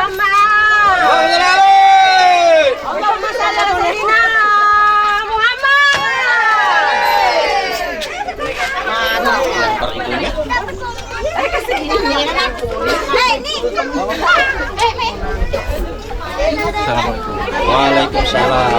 Muhammad. Allahumma shalli ala sayyidina Muhammad. Assalamualaikum. Waalaikumsalam.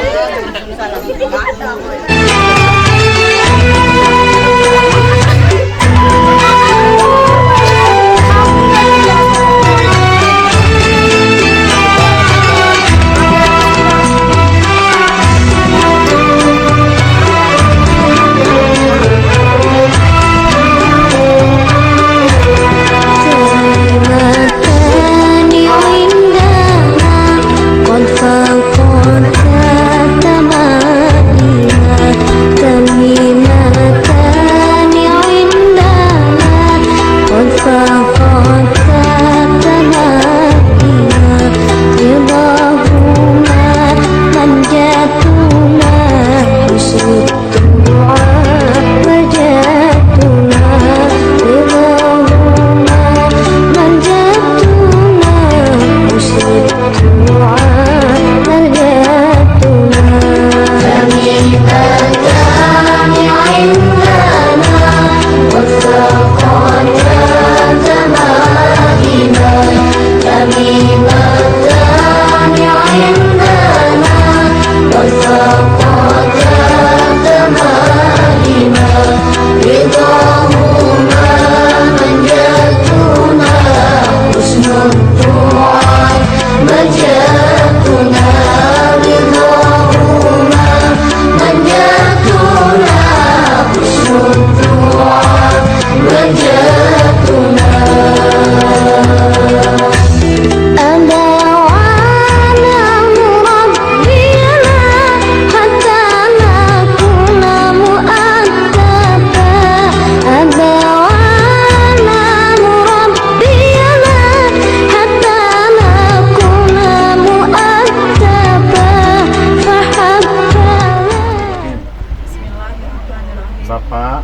Bapak,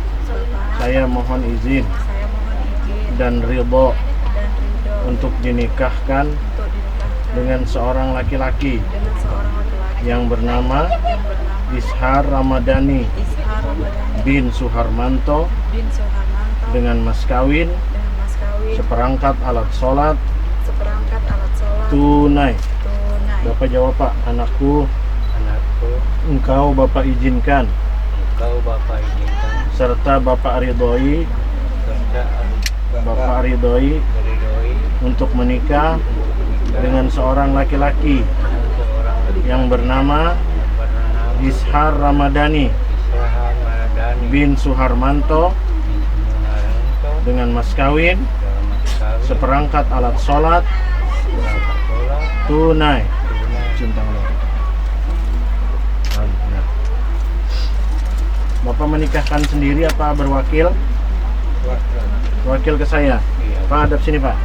saya mohon izin dan ridho untuk dinikahkan dengan seorang laki-laki yang bernama Ishar Ramadhani bin Suharmanto dengan mas kawin seperangkat alat sholat tunai. Bapak jawab, Pak. Anakku, engkau Bapak izinkan serta Bapak ridhoi untuk menikah dengan seorang laki-laki yang bernama Ishar Ramadhani bin Suharmanto dengan mas kawin seperangkat alat sholat tunai. Bapak menikahkan sendiri apa berwakil? Wakil ke saya. Pak, hadap sini, Pak.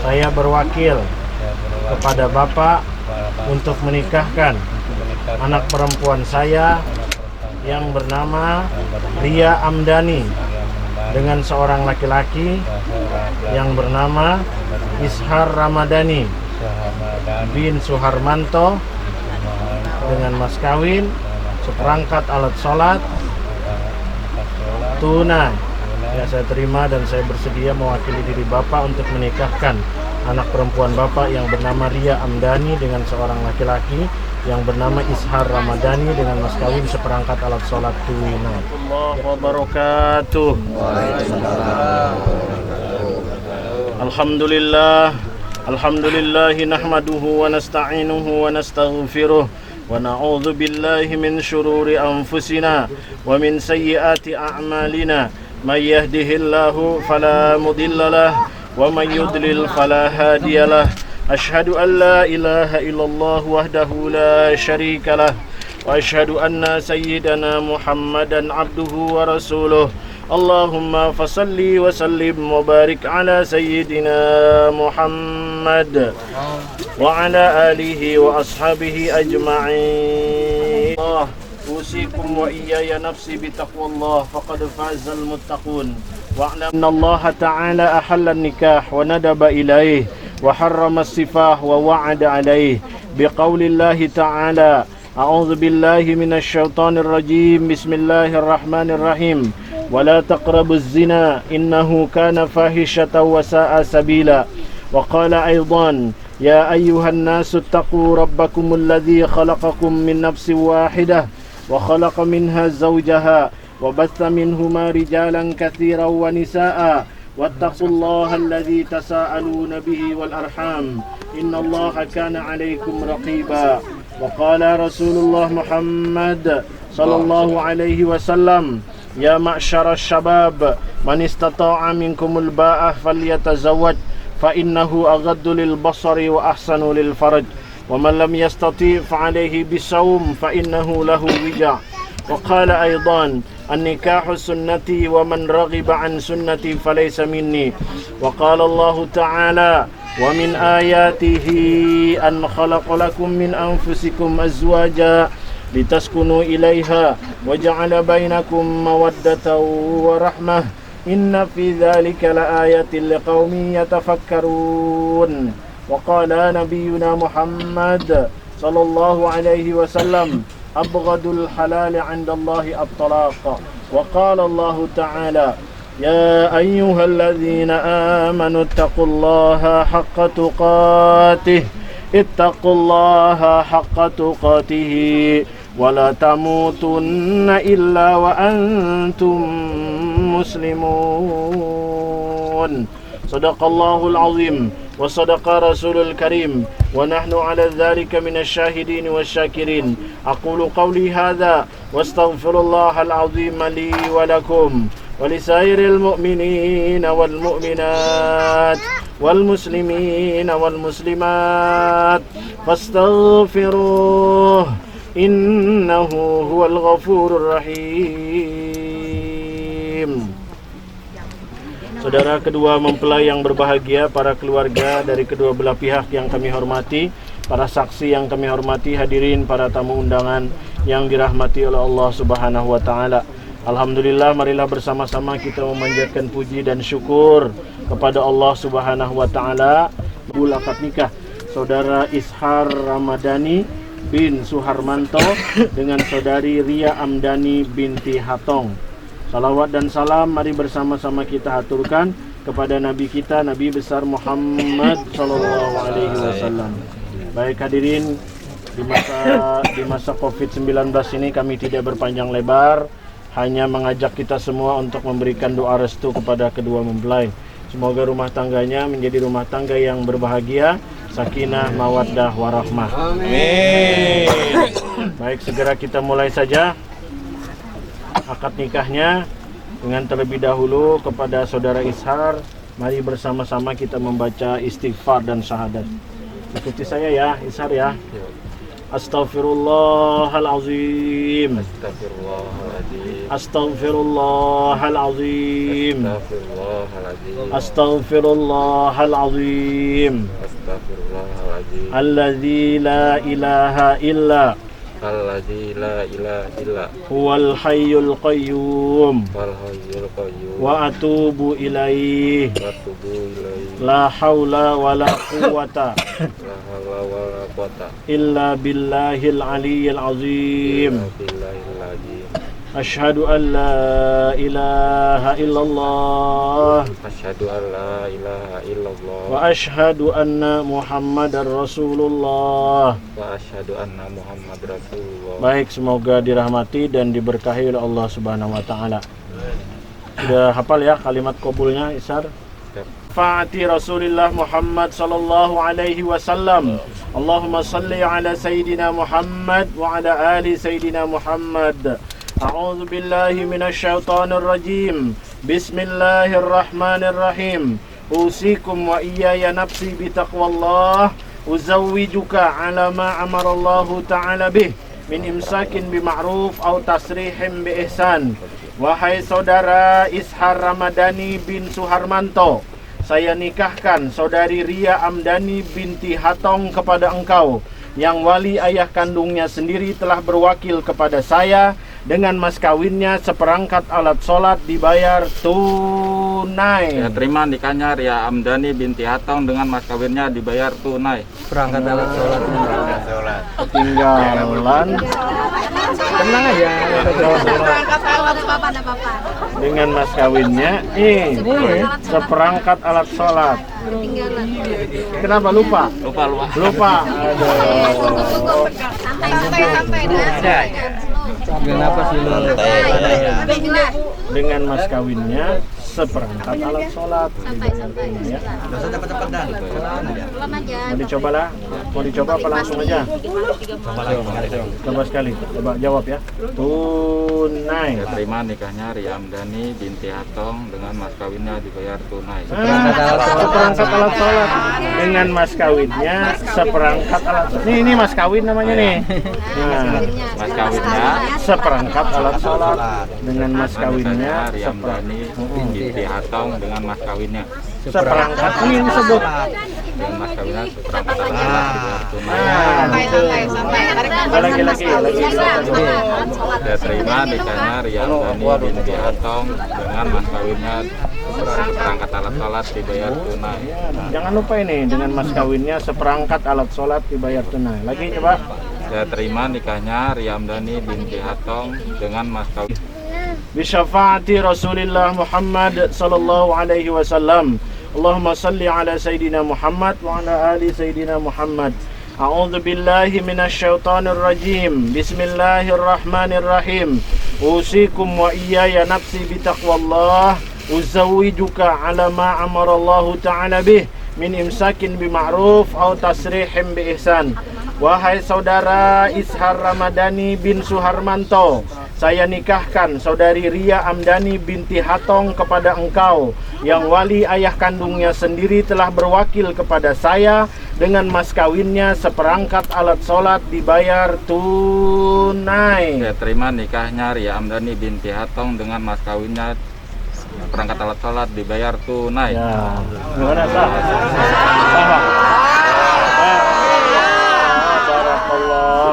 Saya berwakil kepada Bapak untuk menikahkan anak perempuan saya yang bernama Ria Amdani dengan seorang laki-laki yang bernama Ishar Ramadhani bin Suharmanto dengan mas kawin seperangkat alat sholat tunai. Ya, saya terima dan saya bersedia mewakili diri Bapak untuk menikahkan anak perempuan Bapak yang bernama Ria Amdani dengan seorang laki-laki yang bernama Ishar Ramadhani dengan mas kawin seperangkat alat sholat tunai. Warahmatullahi wabarakatuh. Alhamdulillah, alhamdulillahi nahmaduhu wa nasta'inuhu wa nastaghfiruh wa na'udzu billahi min syururi anfusina wa min sayyiati a'malina may yahdihillahu fala mudilla lahu wa may yudlil fala hadiyalah. Asyhadu an la ilaha illallah wahdahu la syarika lah wa asyhadu anna sayyidana Muhammadan abduhu wa rasuluh. Allahumma fasalli wa sallim wa barik ala sayyidina Muhammad wa ala alihi wa ashabihi ajma'in. Usikum wa iyaya nafsi bitaqwallah faqad fazal muttaqun. Wa'lam anna Allah ta'ala ahalla nikah wa nadaba ilaih وحرم السفاح ووعد عليه بقول الله تعالى أعوذ بالله من الشيطان الرجيم بسم الله الرحمن الرحيم ولا تقربوا الزنا إنه كان فاحشة وساء سبيلا وقال أيضا يا أيها الناس اتقوا ربكم الذي خلقكم من نفس واحدة وخلق منها زوجها وبث منهما رجالا كثيرا ونساء واتقوا الله الذي تساءلون به والأرحام إن الله كان عليكم رقيبا وقال رسول الله محمد صلى الله عليه وسلم يا معشر الشباب من استطاع منكم الباءة فليتزوج فإنه أغض للبصر وأحسن للفرج ومن لم يستطيع فعليه بالصوم فإنه له وجع وقال أيضا النكاح سنتي ومن رغب عن سنتي فليس مني وقال الله تعالى ومن آياته أن خلق لكم من أنفسكم أزواجا لتسكنوا إليها وجعل بينكم مودة ورحمة إن في ذلك لآية لقوم يتفكرون وقال نبينا محمد صلى الله عليه وسلم أبغض الحلال عند الله الطلاق وقال الله تعالى يا أيها الذين آمنوا اتقوا الله حق تقاته اتقوا الله حق تقاته ولا تموتن إلا وأنتم مسلمون صدق الله العظيم وصدق رسول الكريم ونحن على ذلك من الشاهدين والشاكرين أقول قولي هذا واستغفر الله العظيم لي ولكم ولسائر المؤمنين والمؤمنات والمسلمين والمسلمات فاستغفروه إنه هو الغفور الرحيم. Saudara kedua mempelai yang berbahagia, para keluarga dari kedua belah pihak yang kami hormati, para saksi yang kami hormati, hadirin para tamu undangan yang dirahmati oleh Allah Subhanahu wa taala. Alhamdulillah, marilah bersama-sama kita memanjatkan puji dan syukur kepada Allah Subhanahu wa taala. Akad nikah Saudara Ishar Ramadhani bin Suharmanto dengan Saudari Ria Amdani binti Hatong. Salawat dan salam mari bersama-sama kita haturkan kepada Nabi kita, Nabi besar Muhammad sallallahu alaihi wasallam. Baik hadirin, di masa Covid-19 ini kami tidak berpanjang lebar, hanya mengajak kita semua untuk memberikan doa restu kepada kedua mempelai. Semoga rumah tangganya menjadi rumah tangga yang berbahagia, sakinah, mawaddah, warahmah. Amin. Baik, segera kita mulai saja akad nikahnya. Dengan terlebih dahulu kepada Saudara Ishar, mari bersama-sama kita membaca istighfar dan syahadat. Ikuti saya ya, Ishar ya. Astaghfirullahalazim. Astaghfirullahalazim. Astaghfirullahalazim. Astaghfirullahalazim. Astaghfirullahalazim. Alladzi la ilaha illa Alladzi la ilaha illa huwal hayyul qayyum wa atubu ilaihi la haula wala quwwata illa billahil aliyyil azim. Asyhadu an la ilaha illallah wa asyhadu anna Muhammadar Rasulullah. Baik, semoga dirahmati dan diberkahi oleh Allah Subhanahu wa taala. Sudah hafal ya kalimat qabulnya, Ishar? Fa'ati Rasulillah Muhammad sallallahu alaihi wasallam. Allahumma salli ala Sayyidina Muhammad wa ala ali Sayyidina Muhammad. A'udzu billahi minasy syaithanir rajim. Bismillahirrahmanirrahim. Usikum wa iyaya nafsi bitaqwallah. Uzawwijuka ala ma amarallahu ta'ala bih min imsakin bima'ruf aw tasrihim bi ihsan. Wahai saudara Ishar Ramadhani bin Suharmanto, saya nikahkan Saudari Ria Amdani binti Hatong kepada engkau, yang wali ayah kandungnya sendiri telah berwakil kepada saya dengan mas kawinnya seperangkat alat sholat dibayar tunai. tunai. Saya terima nikahnya Ria Amdani binti Hatong dengan mas kawinnya dibayar tunai. Perangkat alat sholat. Ketinggalan. Tenang aja. Dengan mas kawinnya seperangkat alat sholat. Kenapa lupa? Lupa. Aduh. Kenapa sih lu? Dengan mas kawinnya seperangkat alat sholat. Ya. Mau dicoba lah? Mau dicoba apa langsung aja? Coba sekali. Coba jawab ya. Tunai. Saya terima nikahnya Ria Amdani binti Hatong dengan mas kawinnya dibayar tunai. Seperangkat alat sholat dengan mas kawinnya seperangkat alat sholat. Ini mas kawin namanya nih. Nah, Mas kawinnya seperangkat alat sholat dengan mas kawinnya Ria Amdani binti Hatong dengan mas kawinnya. seperangkat ini disebut. Dengan mas kawinnya seperangkat alat sholat dibayar tunai. Lagi. Saya terima nikahnya Ria Amdani binti Hatong dengan mas kawinnya seperangkat alat sholat dibayar tunai. Jangan lupa ini dengan mas kawinnya seperangkat alat sholat dibayar tunai. Lagi coba. Saya terima nikahnya Ria Amdani binti Hatong dengan mas kawin. Bisyafaati Rasulillah Muhammad sallallahu alaihi wasallam. Allahumma salli ala Sayyidina Muhammad wa ala ali Sayyidina Muhammad. A'udzu billahi minasyaitonir rajim. Bismillahirrahmanirrahim. Usikum wa iyaya nafsi bitaqwallah. Uzawwijuka ala ma amarallahu ta'ala bih min imsakin bima'ruf aw tasrihim bi ihsan. Wahai saudara Ishar Ramadhani bin Suharmanto, saya nikahkan saudari Ria Amdani binti Hatong kepada engkau, yang wali ayah kandungnya sendiri telah berwakil kepada saya dengan mas kawinnya seperangkat alat sholat dibayar tunai. Saya terima nikahnya Ria Amdani binti Hatong dengan mas kawinnya perangkat alat sholat dibayar tunai. Ya, gimana sah?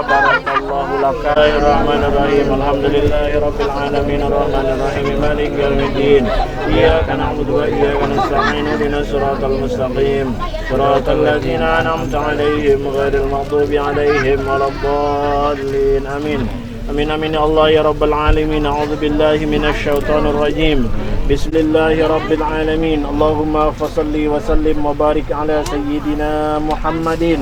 Barakallahu laka rahmanir rahim. Alhamdulillahi rabbil alamin arrahmanir rahim maliki yaumiddin. Iyyaka na'budu wa iyyaka nasta'in ihdinas siratal mustaqim siratal ladzina an'amta 'alaihim ghairil maghdubi 'alaihim waladdallin. Amin. Amin amin ya Allah ya rabbal alamin. A'udzu billahi minasy syaithanir rajim. Bismillahirabbil alamin. Allahumma fashalli wa sallim wa barik ala sayyidina Muhammadin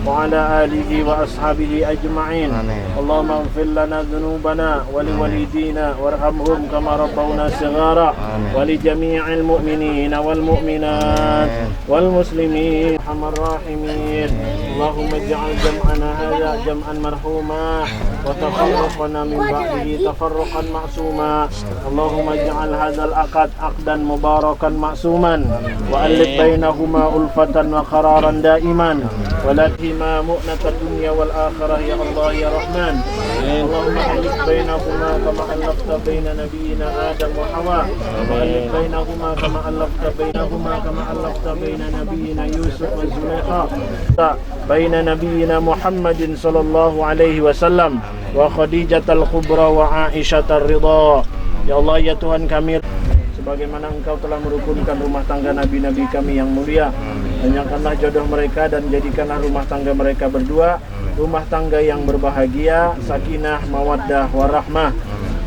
wa ala alihi wa ashabihi ajma'in. Allahumma ighfir lana dhunubana wa liwalidina warhamhum kama rabbawna shighara wa li jami'il mu'minina wal mu'minat wal muslimin arhamar rahimin. Allahumma ij'al jam'ana hadha jam'an marhuma wa tafarraqna min ba'dihi tafarruqan ma'suma. Allahumma ij'al hadzal aqdan mubarakan ma'suman wa alif bainahuma ulfatan wa qararan daiman wa ladhima mu'natad dunya wal akhirah ya Allah ya Rahman. Allahumma alif bainahuma kama alafta baina nabiyyina Adam wa Hawa wa alif bainahuma kama alafta baina nabiyyina Yusuf wa Zulaikha baina nabiyyina Muhammadin sallallahu alaihi wasallam wa Khadijatal Kubra wa Aisyatar Ridha. Ya Allah ya Tuhan kami, sebagaimana Engkau telah merukunkan rumah tangga nabi-nabi kami yang mulia, tanyakanlah jodoh mereka dan jadikanlah rumah tangga mereka berdua rumah tangga yang berbahagia, sakinah, mawaddah, warahmah.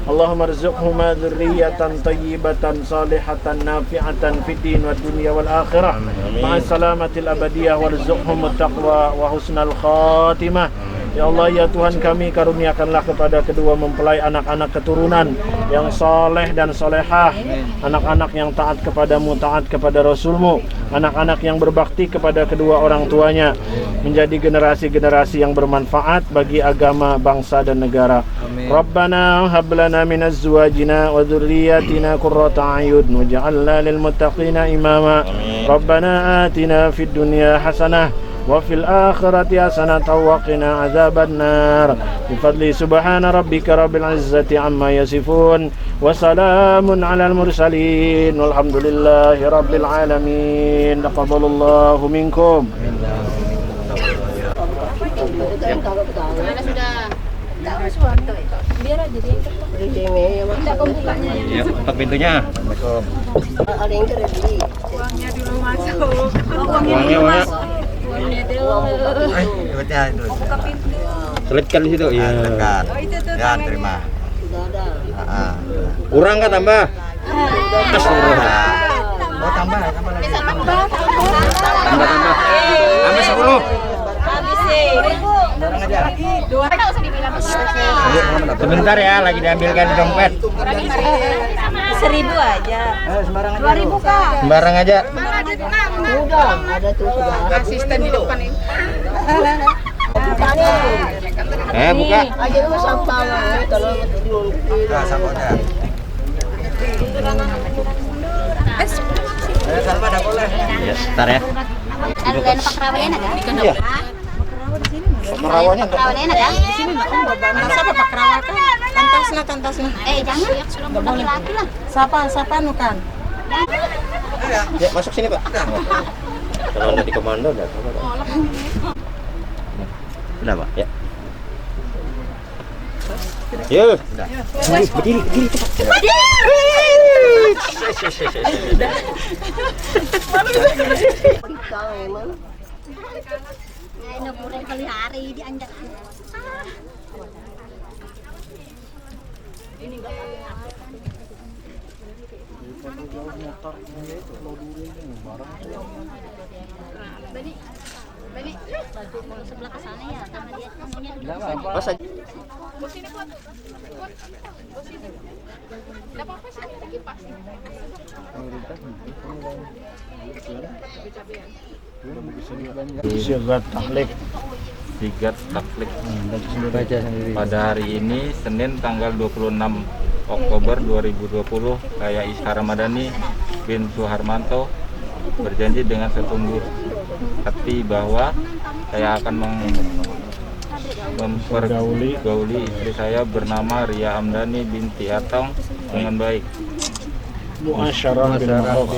Allahumma rzuqhuma dzurriyyatan thayyibatan salihatan nafi'atan fid din wad dunya wal akhirah ma'a salamatil abadiyah warzuqhum taqwa wa husnal khatimah. Ya Allah ya Tuhan kami, karuniakanlah kepada kedua mempelai anak-anak keturunan yang soleh dan solehah, anak-anak yang taat kepadamu, taat kepada Rasulmu, anak-anak yang berbakti kepada kedua orang tuanya, menjadi generasi-generasi yang bermanfaat bagi agama, bangsa dan negara. Rabbana hab lana min azwajina wa dhurriyyatina qurrata a'yun waj'alna lil muttaqina imama. Rabbana atina fid dunya hasanah wa fil akhirati hasanatan wa qina adzaban nar. Bi fadli subhana rabbika rabbil izzati amma yasifun wa salamun alal mursalin walhamdulillahi rabbil alamin. Taqabbalallahu minkum. Sudah. Biar aja dia yang ketok. Tidak kau bukanya. Ya, ketok pintunya. Uangnya dulu masuk. Uangnya. Uangnya dulu. Buka pintu. Selipkan di situ. Iya. Oh itu tuh. Ya, terima. Kurang nggak tambah? Oh, tambah lagi. Tambah. Tambah 10. Habis sih. Dua nggak usah dibilang. Sebentar ya, lagi diambilkan di dompet. 1.000 aja. 2.000 Kak. Sembarang aja. Udah, ada tuh sudah. Asisten di depan ini. Buka. Aja lu sampah kalau Nah, sampahnya. Sampah dah boleh. Ya, ntar ya. Ada Pak Rawayan ada? Iya. Merawanya Rawayan ada? Di sini enggak om. Siapa Pak Rawayan? Tantasna. Jangan, sudah laki-laki lah. Siapa nukan? Ya, masuk sini, Pak. Kalau Anda di komando enggak apa-apa, Pak. Udah, Pak. Ya. Yuk. Berdiri cepat. Ini kurang kali hari dianjak. Bani, sebelah ke sana ya, sama dia semuanya. Pas aja. Sigat taklik. Sigat taklik. Baca sendiri. Pada hari ini Senin tanggal 26 Oktober 2020, saya Ishar Ramadhani bin Suharmanto berjanji dengan setunggu hati bahwa saya akan mempergauli istri saya bernama Ria Amdani binti Atong dengan baik. Muasyarah bil ma'ruf.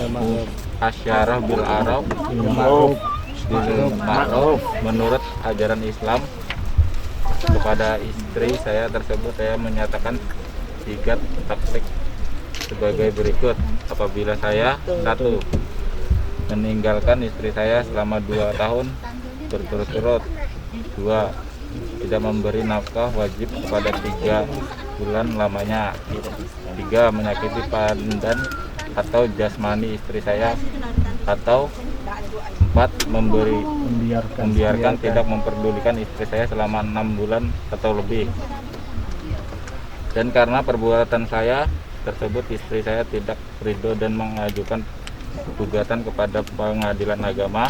Asyarah bil araf bil ma'ruf menurut ajaran Islam. Kepada istri saya tersebut saya menyatakan sigat taklik sebagai berikut. Apabila saya 1. meninggalkan istri saya selama 2 tahun berturut-turut. 2. tidak memberi nafkah wajib kepada 3 bulan lamanya. 3. menyakiti badan atau jasmani istri saya. Atau 4. membiarkan tidak memperdulikan istri saya selama 6 bulan atau lebih. Dan karena perbuatan saya tersebut istri saya tidak ridho dan mengajukan gugatan kepada pengadilan agama,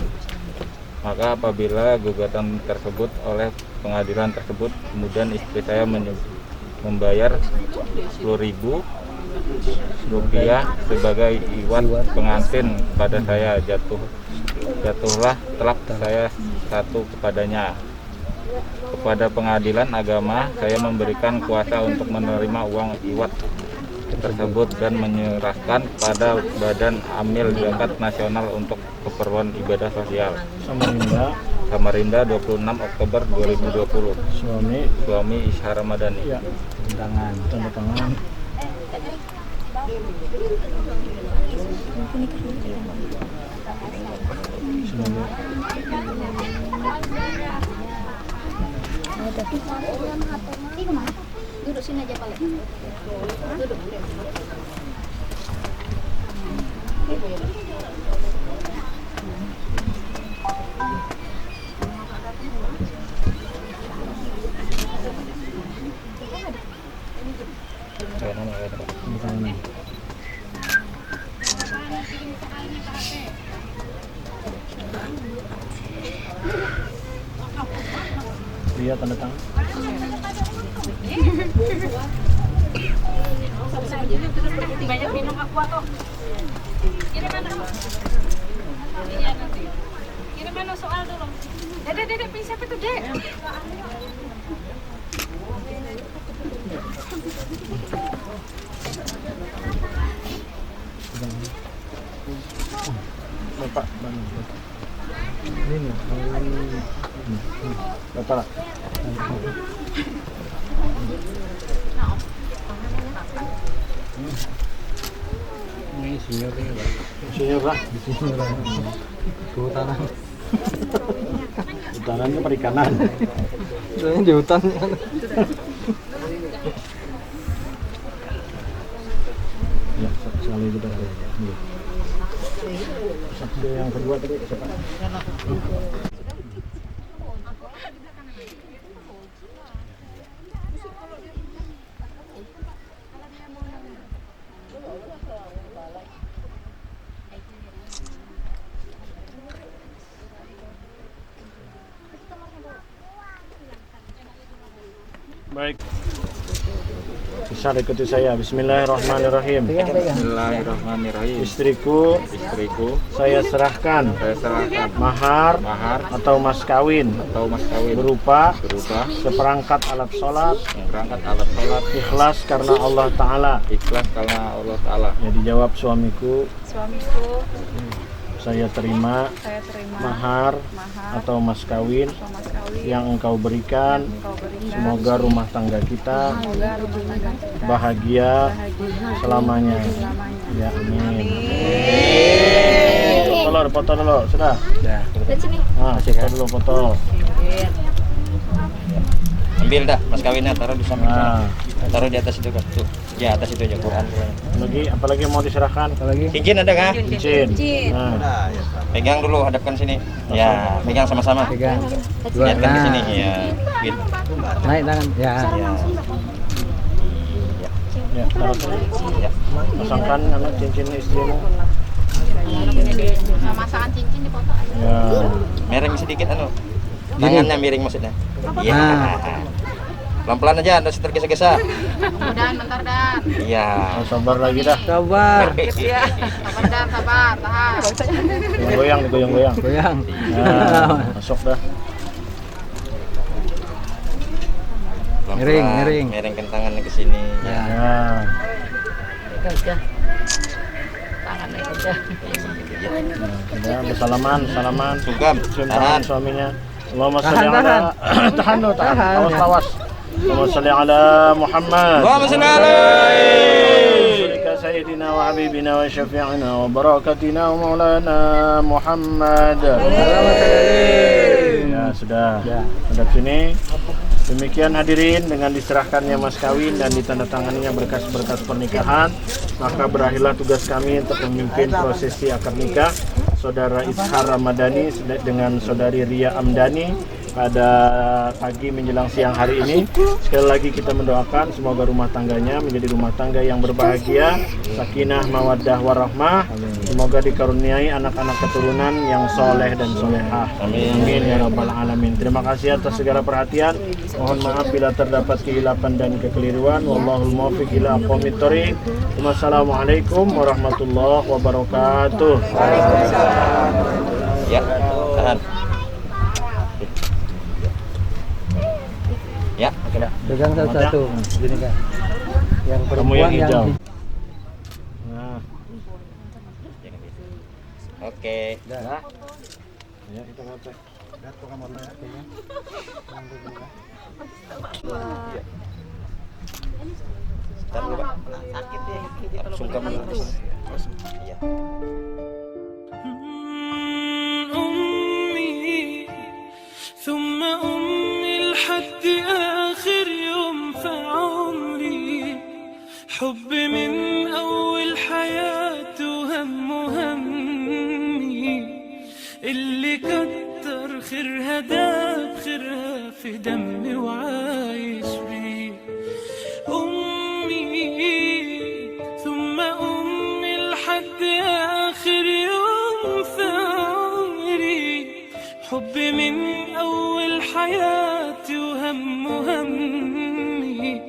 maka apabila gugatan tersebut oleh pengadilan tersebut kemudian istri saya membayar 10.000 rupiah sebagai iwat pengantin pada saya, jatuhlah telak saya 1 kepadanya. Kepada pengadilan agama saya memberikan kuasa untuk menerima uang iwat tersebut dan menyerahkan pada Badan Amil Zakat Nasional untuk keperluan ibadah sosial. Samarinda 26 Oktober 2020. Suami Ishar Ramadhani. Ya. Tanda tangan. Duduk sini aja paling. Duduk. Dia tanda tangan. Banyak minum aqua toh. Kira mana? Iya nanti. Kira mana soal dulu? Dede pilih siapa tuh, Dek? Bapak ini nih. Bapak. Ini insinyur lah. Kehutanan. Hutanannya perikanan. Soalnya di hutan. Ya, sekali kita. Saksi yang kedua tadi siapa? Baik. Bisa ikuti saya. Bismillahirrahmanirrahim. Bismillahirrahmanirrahim. Istriku saya serahkan mahar atau mas kawin berupa seperangkat alat sholat ikhlas karena Allah Ta'ala. Ya, dijawab suamiku, saya terima mahar atau mas kawin yang engkau berikan. Semoga rumah tangga kita bahagia selamanya. Ya, amin. Foto dulu, sudah. Nah, foto dulu, foto. Ambil dah mas kawinnya, taruh di samping Nah, sana. Taruh di atas itu kan. Tuh. Ya, atas itu aja Quran. apalagi mau diserahkan? Cincin ada kah? Cincin. Nah, Pegang dulu, hadapkan sini. Ya, pegang sama-sama. Pegang. Lihatkan ke sini. Ya. Gitu. Naik tangan. Ya. ya, taruh sini. Ya. Pasangkan cincin istrimu. Masakan cincin di foto aja. Ya. Miring sedikit tangannya miring maksudnya. Iya. Pelan-pelan aja, anda tergesa-gesa. Dan bentar dan. Iya. Sabar lagi dah. Sabar. Sabar dan sabar, tahan. Goyang, digoyang-goyang. Goyang. Nah, masuk dah. Pelan-pelan. Miringkan tangannya ke sini. Ya. Nah, sudah bersalaman, Sungkem. cium Tahan. tangan suaminya. Allahumma sholli ala tahan lo, tahan. Tahan. Awas. Allahumma sholli ala Muhammad. Allahumma sholli alaihi. Rasulika sayyidina wa habibina wa syafi'ina wa barakatina wa maulana Muhammad. Ya, sudah. Hadap sini. Demikian hadirin, dengan diserahkannya mas kawin dan ditandatanganinya berkas-berkas pernikahan, maka berakhirlah tugas kami untuk memimpin prosesi akad nikah Saudara Ishar Ramadhani dengan Saudari Ria Amdani pada pagi menjelang siang hari ini. Sekali lagi kita mendoakan semoga rumah tangganya menjadi rumah tangga yang berbahagia, sakinah, mawaddah, warahmah. Semoga dikaruniai anak-anak keturunan yang soleh dan solehah. Amin ya rabbal alamin. Terima kasih atas segala perhatian. Mohon maaf bila terdapat kehilapan dan kekeliruan. Wallahul muwaffiq ila aqwamit thoriq. Wassalamualaikum warahmatullahi wabarakatuh. Ya, tahan. Ya, Pegang satu-satu. Gini kan. Yang Kamu perempuan yang hijau. Nah, oke. dah. Ya, kita ngecek. Sebentar dulu, Pak. Harus sungkem dulu di sini. Iya. أمي ثم أمي لحد آخر يوم في عمري حب من أول حياة وهم همي اللي كتر خيرها داب خيرها في دمي وعايش بيه أمي ثم أمي لحد آخر يوم في عمري حب من أول حياتي وهم همي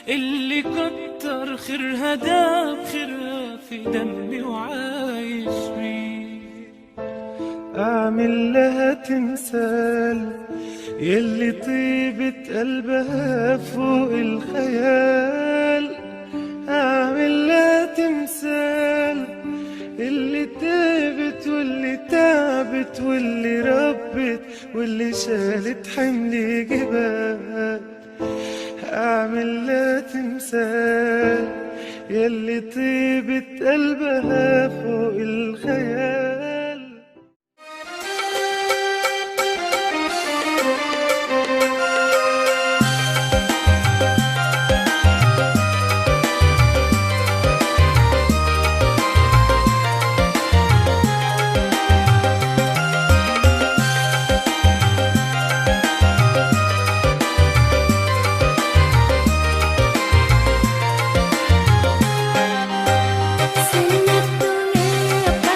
اللي كتر خيرها داب خيرها في دمي وعايش بيه أعمل لها تمثال يلي طيبة قلبها فوق الخيال أعمل لها تمثال اللي تعبت واللي تعبت واللي ربت واللي شالت حمل جبال أعمل له تمثال يلي طيبة قلبها فوق الخيال. Senyap dunia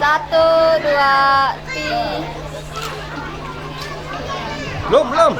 Satu, dua, tiga. Belum.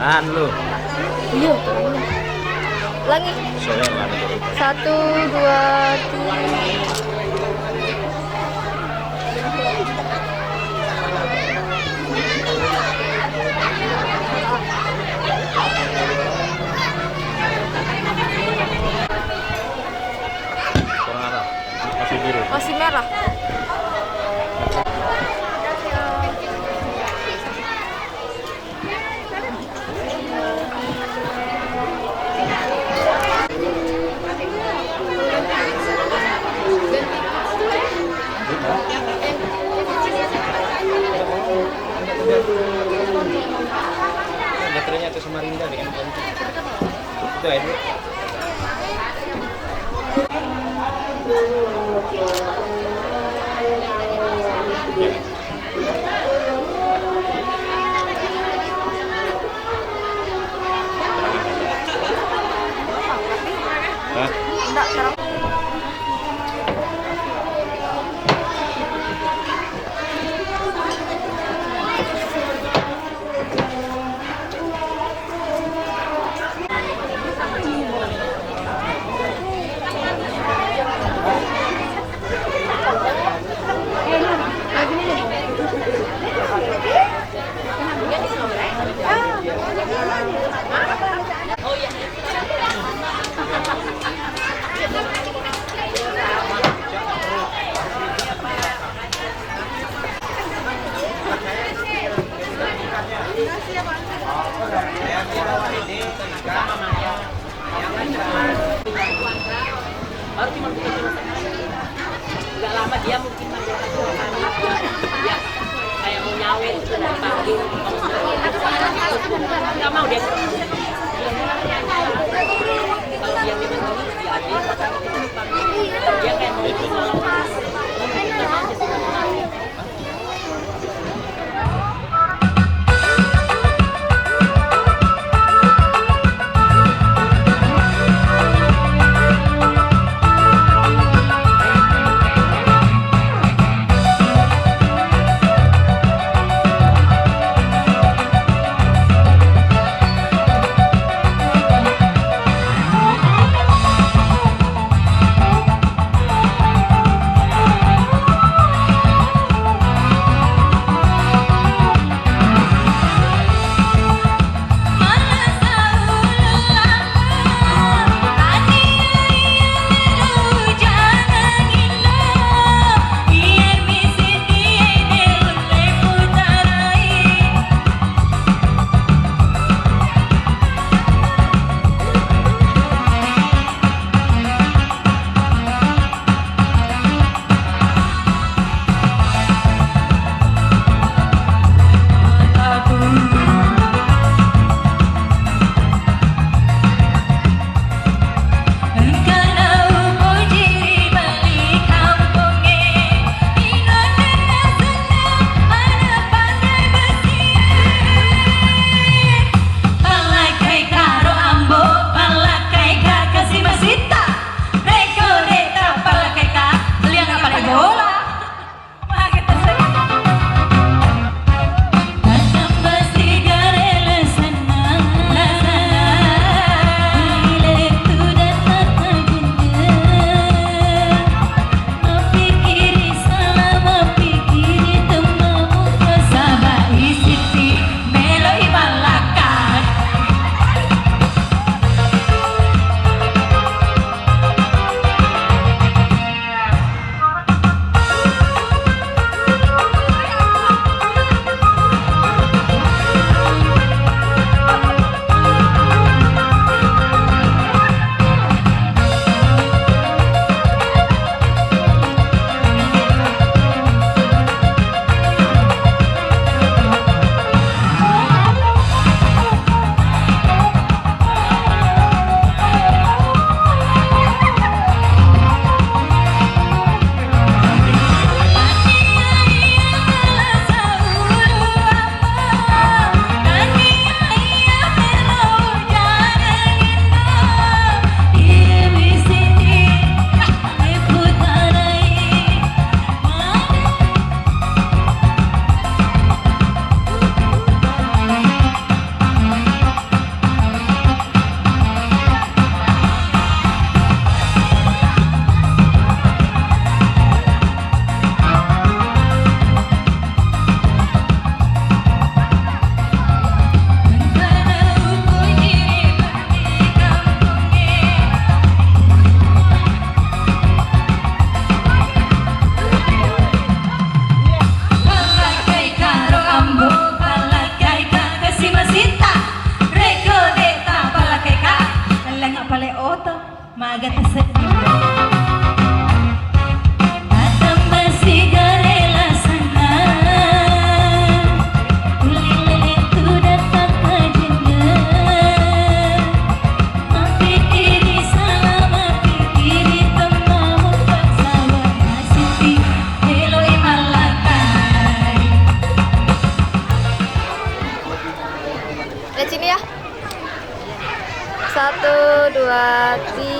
Tahan lu. Iya. Lagi. Saya nggak ada. Satu, dua, tiga. Kurang apa? Masih biru. Masih merah. Baterainya itu Samarinda dengan kunci. Itu aja. Hah? Enggak, sekarang. Nggak lama dia mungkin ya kayak mau nyawet dari pagi nggak mau dia kalau dia memang dia kayak mau dua, ti.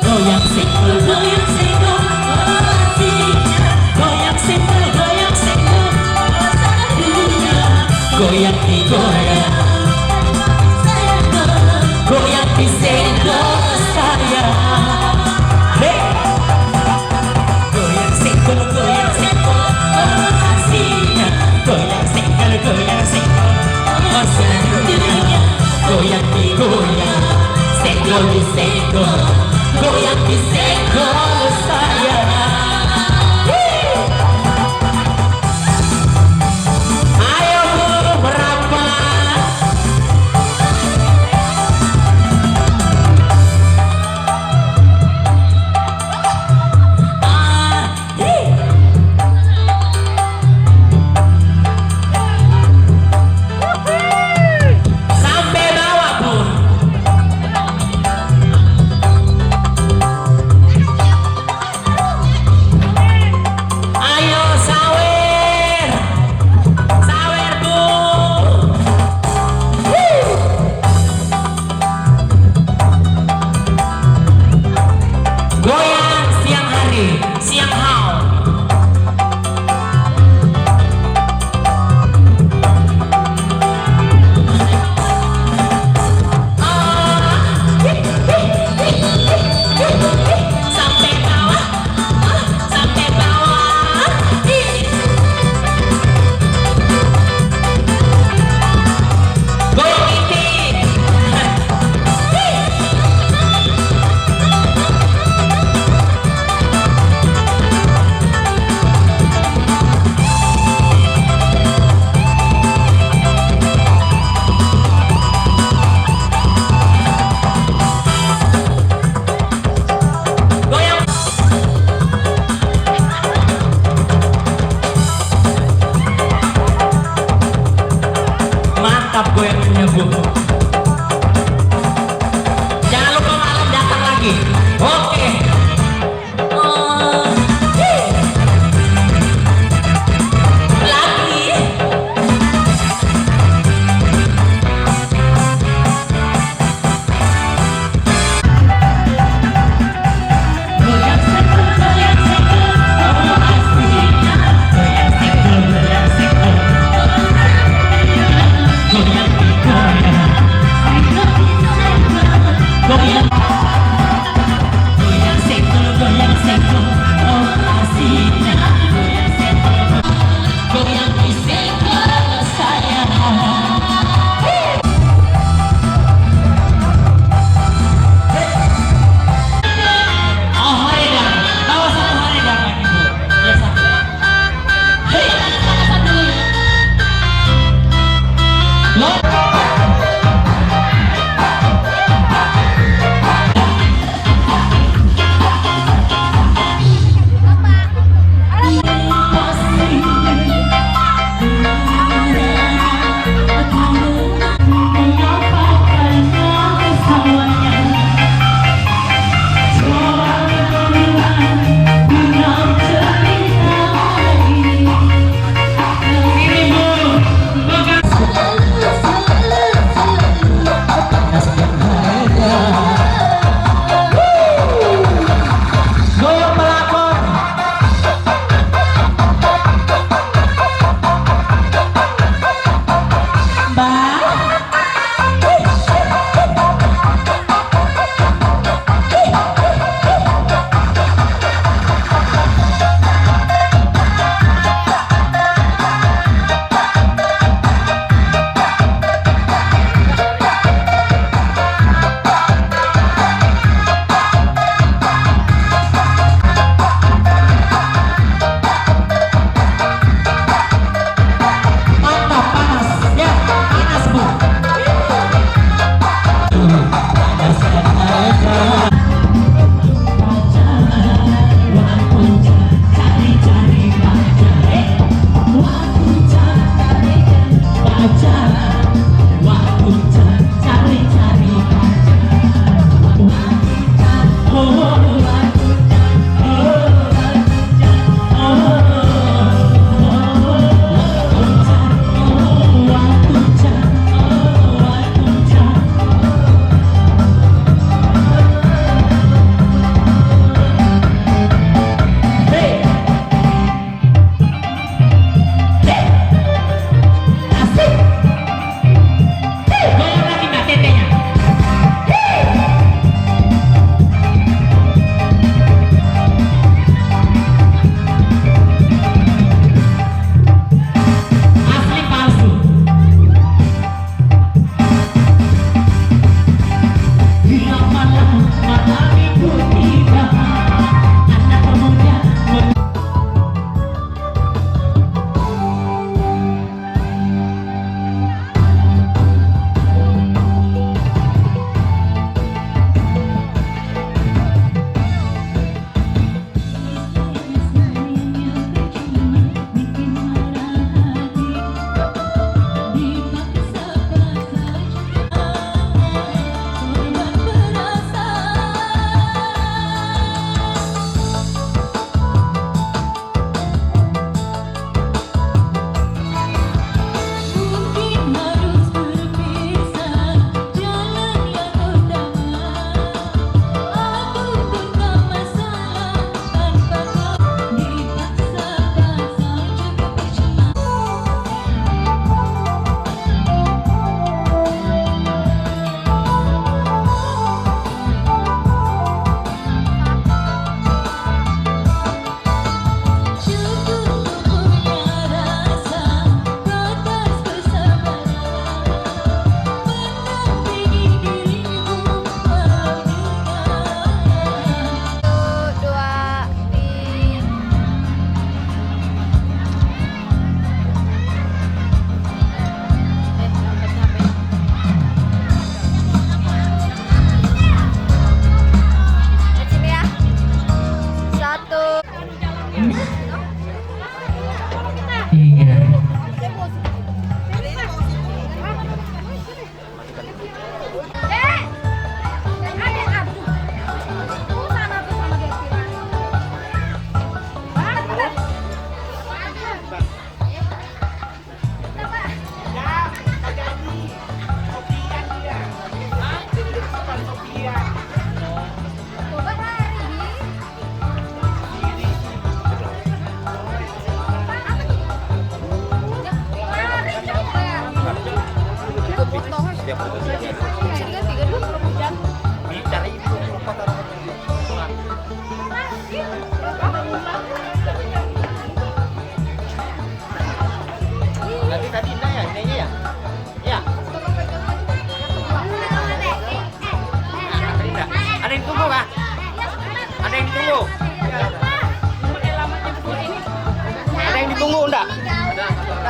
Goyang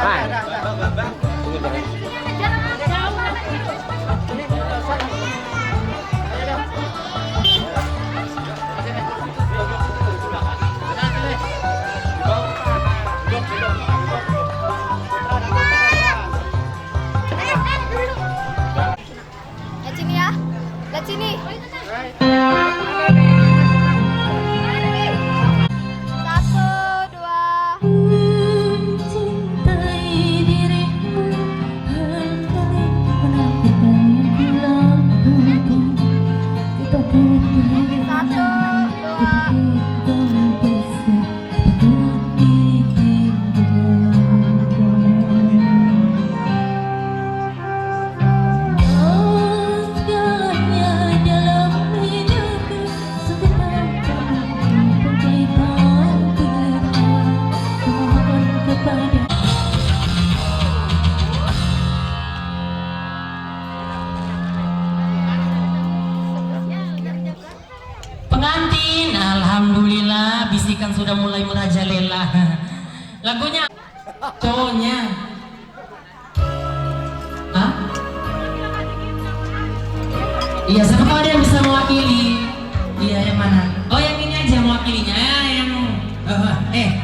Lihat sini ya. Lihat sini. Satu, dua. Satu, dua. Pengantin, alhamdulillah bisikan sudah mulai merajalela. Lagunya cowoknya. Hah? Iya, siapa tahu ada yang bisa mewakili. Iya, yang mana? Oh, yang ini aja mewakilinya. Yang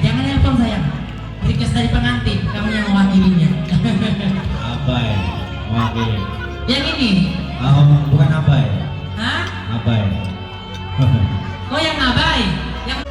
jangan nelpon sayang. Request dari pengantin, kamu yang mewakilinya. Abai, mewakili. Yang ini? Bukan abai. Hah? Abai. Oh, yang abai. Yang